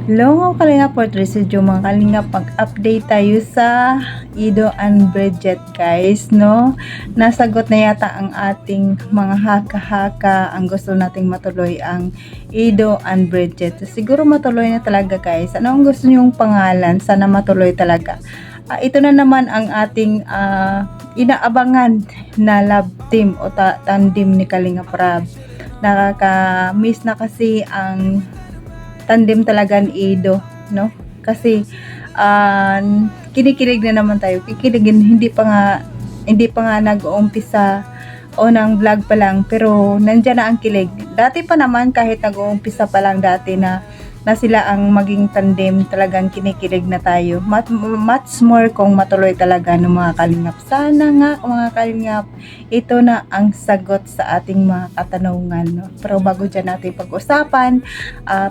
Hello Kalinga Portraits, mga Kalinga, pag-update tayo sa Ido and Bridget guys, no? Nasagot na yata ang ating mga haka-haka, ang gusto nating matuloy ang Ido and Bridget. Siguro matuloy na talaga guys. Ano ang gusto niyong pangalan? Sana matuloy talaga. Ito na naman ang ating inaabangan na love team o tandem ni Kalinga Prab. Nakaka-miss na kasi ang tandem talaga ni Ido, no? Kasi kinikilig na naman tayo. Kikiligin, hindi pa nga nag-uumpisa o ng vlog pa lang, pero nandiyan na ang kilig. Dati pa naman, kahit nag-uumpisa pa lang dati na sila ang maging tandem, talagang kinikilig na tayo. Much more kung matuloy talaga ng mga kalingap. Sana nga mga kalingap, ito na ang sagot sa ating mga katanungan. No? Pero bago dyan natin pag-usapan,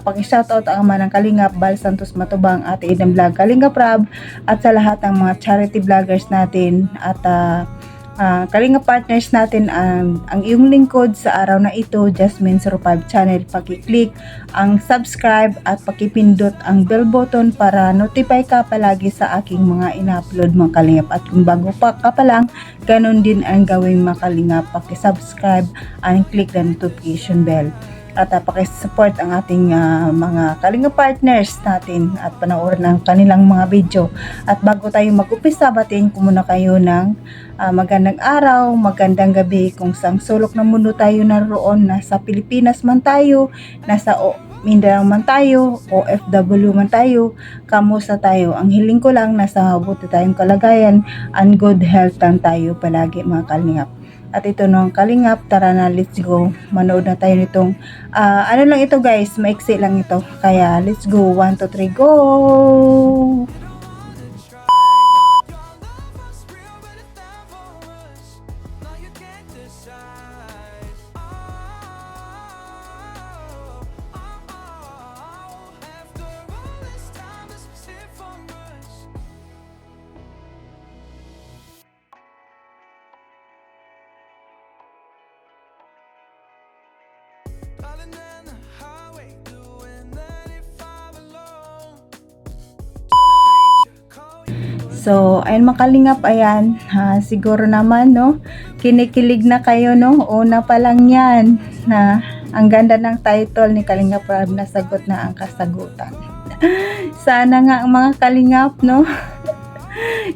pag-shoutout ang mga ng Kalingap, Bal Santos Matubang, Ate Idang Vlog, Kalinga Prab, at sa lahat ng mga charity vloggers natin at Kalinga partners natin, ang iyong lingkod sa araw na ito, Jasmine 05 channel. Paki-click ang subscribe at pakipindot ang bell button para notify ka palagi sa aking mga ina-upload mga Kalingap. At kung bago pa ka pa lang, ganun din ang gawing mga Kalingap, paki-subscribe and click the notification bell. At pakisupport ang ating mga Kalinga partners natin at panoorin ang kanilang mga video. At bago tayo mag-upisa, batiin ko muna kayo ng magandang araw, magandang gabi kung saang sulok ng mundo tayo naroon. Nasa Pilipinas man tayo, nasa Mindanao man tayo, OFW man tayo, kamusta tayo? Ang hiling ko lang, nasa mabuti tayong kalagayan and good health lang tayo palagi mga Kalingap. At ito nung Kalingap, tara na, let's go. Manood na tayo nitong, ano lang ito guys, maiksi lang ito. Kaya let's go, 1, 2, 3, go! So, ayun mga Kalingap, ayan, siguro naman, no, kinikilig na kayo, no, una pa lang yan, na ang ganda ng title ni Kalinga Prab, nasagot na ang kasagutan. Sana nga ang mga Kalingap, no,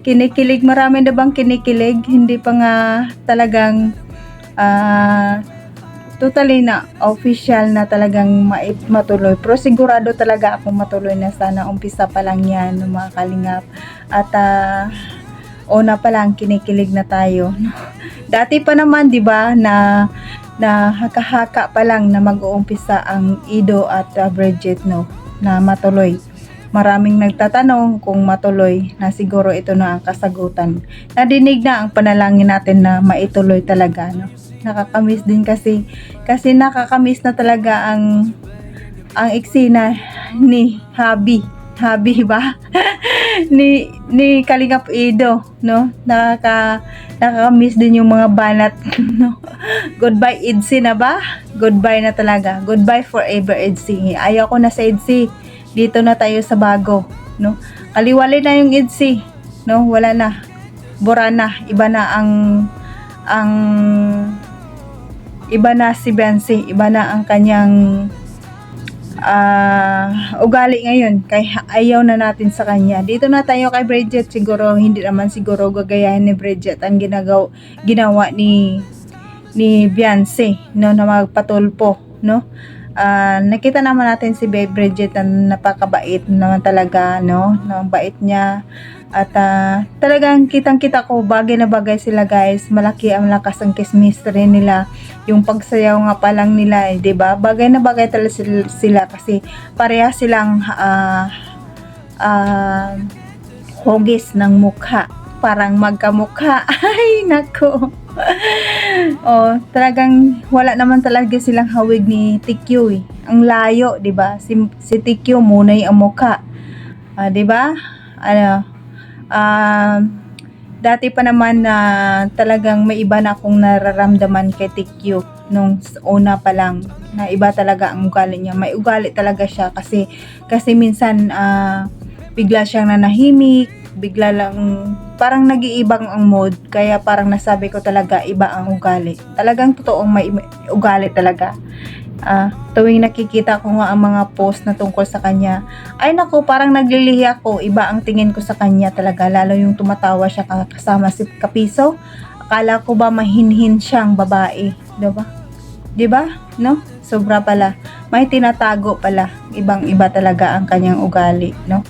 kinikilig, marami na bang kinikilig, hindi pa nga talagang, totally na official na talagang matuloy, pero sigurado talaga ako matuloy na. Sana umpisa pa lang yan ng mga Kalingap at una pa lang kinikilig na tayo. Dati pa naman 'di ba na haka-haka pa lang na mag-uumpisa ang Ido at Bridget, no, na matuloy. Maraming nagtatanong kung matuloy, na siguro ito na ang kasagutan. Nadinig na ang panalangin natin na maituloy talaga, no. Nakakamiss din kasi nakakamiss na talaga ang eksena ni Habi ba? ni Kalingap Ido, no. Nakakamiss din yung mga banat, no. Goodbye Idsi na ba? Goodbye na talaga. Goodbye forever Idsi. Ayaw ko na sa Idsi. Dito na tayo sa bago, no. Kaliwalay na yung Idsi, no. Wala na. Bura na. Iba na si Bensi, iba na ang kanyang ugali ngayon, kaya ayaw na natin sa kanya. Dito na tayo kay Bridget. Siguro hindi naman siguro gagayahin ni Bridget ang ginawa ni Beyonce, no, na magpatulpo, no. Nakita naman natin si Bridget na napakabait naman talaga, no, ang bait niya. At talagang kitang-kita ko, bagay na bagay sila guys. Malaki ang lakas ng chemistry nila. Yung pagsayaw nga pa lang nila, 'di ba? Bagay na bagay talaga sila kasi pareha silang hugis ng mukha. Parang magkamukha. Ay, nako. Talagang wala naman talaga silang hawig ni TQ eh. Ang layo, 'di ba? Si TQ munay ang mukha. 'Di ba? Dati pa naman na talagang may iba na akong nararamdaman kay TQ nung una pa lang, na iba talaga ang ugali niya. May ugali talaga siya kasi minsan bigla siyang nanahimik, bigla lang parang nag-iibang ang mood, kaya parang nasabi ko talaga iba ang ugali. Talagang totoong may ugali talaga. Tuwing nakikita ko nga ang mga post na tungkol sa kanya, ay naku, parang naglilihi ako. Iba ang tingin ko sa kanya talaga, lalo yung tumatawa siya kasama si Kapiso. Akala ko ba mahinhin siyang babae, diba? Diba? No? Sobra pala. May tinatago pala. Ibang iba talaga ang kanyang ugali, no?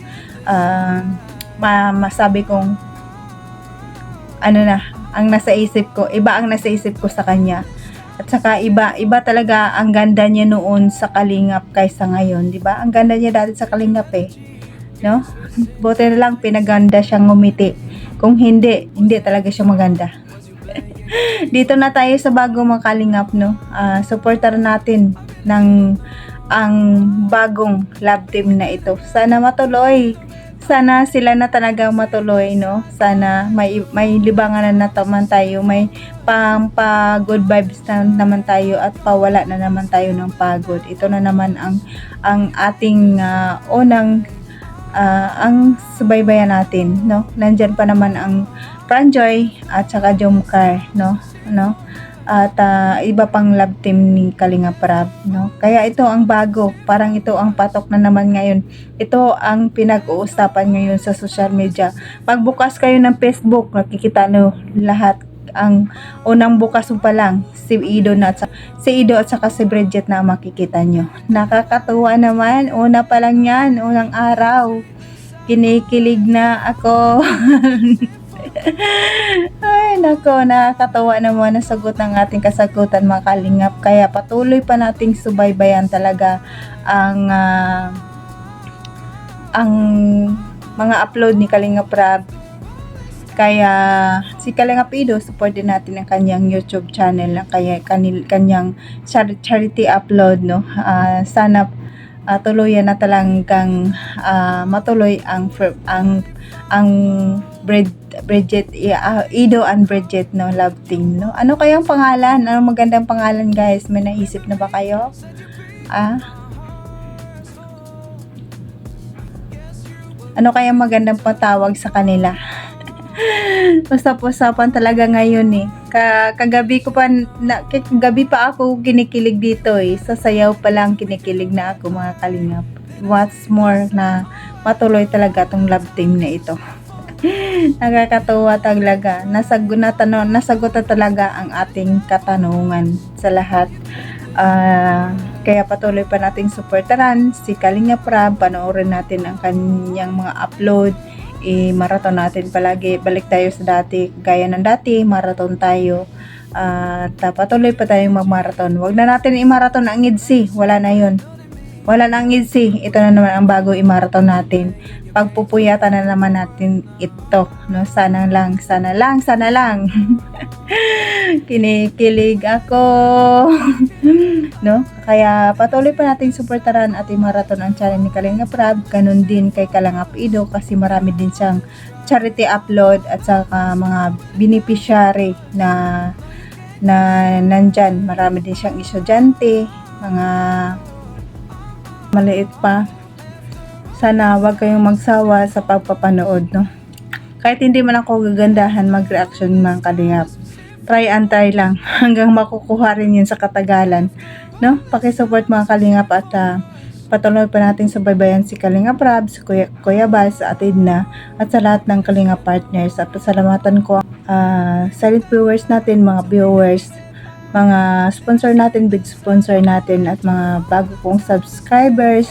Masabi kong ang nasa isip ko, iba ang nasa isip ko sa kanya. At saka iba talaga ang ganda niya noon sa Kalingap kaysa ngayon, 'di ba? Ang ganda niya dati sa Kalingap no? Buti na lang pinaganda siyang ngumiti. Kung hindi talaga siya maganda. Dito na tayo sa bagong mga Kalingap, no? Supportan natin ang bagong love team na ito. Sana matuloy. Sana sila na talagang matuloy, no? Sana may libangan na naman tayo, may good vibes na naman tayo, at pawala na naman tayo ng pagod. Ito na naman ang ating unang ang subaybayan natin, no? Nandyan pa naman ang Franjoy at saka Jomcar, no? At iba pang love team ni Kalinga Prab, no? Kaya ito ang bago, parang ito ang patok na naman ngayon. Ito ang pinag-uusapan ngayon sa social media. Magbukas kayo ng Facebook, nakikita nyo lahat. Ang unang bukas mo pa lang, si Ido at saka si Bridget na makikita nyo. Nakakatuwa naman, una pa lang yan, unang araw. Kinikilig na ako. Ay nako, nakakatawa naman ang sagot ng ating kasagutan, mga Kalingap. Kaya patuloy pa nating subaybayan talaga ang mga upload ni Kalingap Rab. Kaya si Kalingap Ido, support din natin ang kanyang YouTube channel, kanyang charity upload, no? Sana tuluyan na talagang matuloy ang Bridget, Ido and Bridget, no, love team, no? Ano kayang pangalan? Ano magandang pangalan, guys? May naisip na ba kayo? Ano kayang magandang patawag sa kanila? Usap-usapan talaga ngayon kagabi pa ako kinikilig dito sa sayaw pa lang kinikilig na ako, mga Kalingap. What's more na matuloy talaga tong love team na ito. Nakakatuwa talaga. Nasagot na talaga ang ating katanungan sa lahat. Kaya patuloy pa nating suportahan si Kalingap Rab. Panoorin natin ang kanyang mga upload. Marathon natin palagi. Balik tayo sa dati. Gaya ng dati, marathon tayo. At patuloy pa tayong mag-marathon. Huwag na natin i-marathon ang EDC. Wala na yun. Wala na ang EDC. Ito na naman ang bago i-marathon natin. Pagpupuyatan na naman natin ito, no? Sana lang. Kinikilig ako. No? Kaya patuloy pa nating suportahan at i-marathon ang channel ni Kalingap Rab. Ganun din kay Kalingap Ido, kasi marami din siyang charity upload at saka mga beneficiary na nandyan. Marami din siyang estudyante, mga maliit pa. Sana wag kayong magsawa sa pagpapanood, no? Kahit hindi man ako gagandahan mag-reaction, mga Kalingap. Try and try lang hanggang makukuha rin yun sa katagalan, no? Paki-support, mga Kalingap, at patuloy pa natin subaybayan si Kalingap Rab, si Kuya Bal, sa Atidna, at sa lahat ng Kalingap partners. At pasalamatan ko silent viewers natin, mga viewers, mga sponsor natin, big sponsor natin, at mga bago kong subscribers,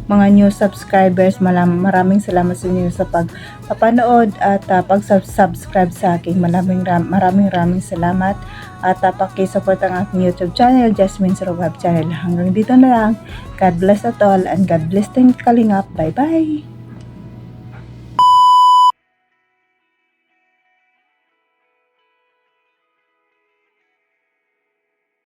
mga new subscribers. Maraming salamat sa inyo sa pagpapanood at pag-subscribe sa akin. Maraming salamat, at paki-support ang aking YouTube channel, Jasmine Sarobab channel. Hanggang dito na lang. God bless at all, and God bless the Kalingap. Bye bye.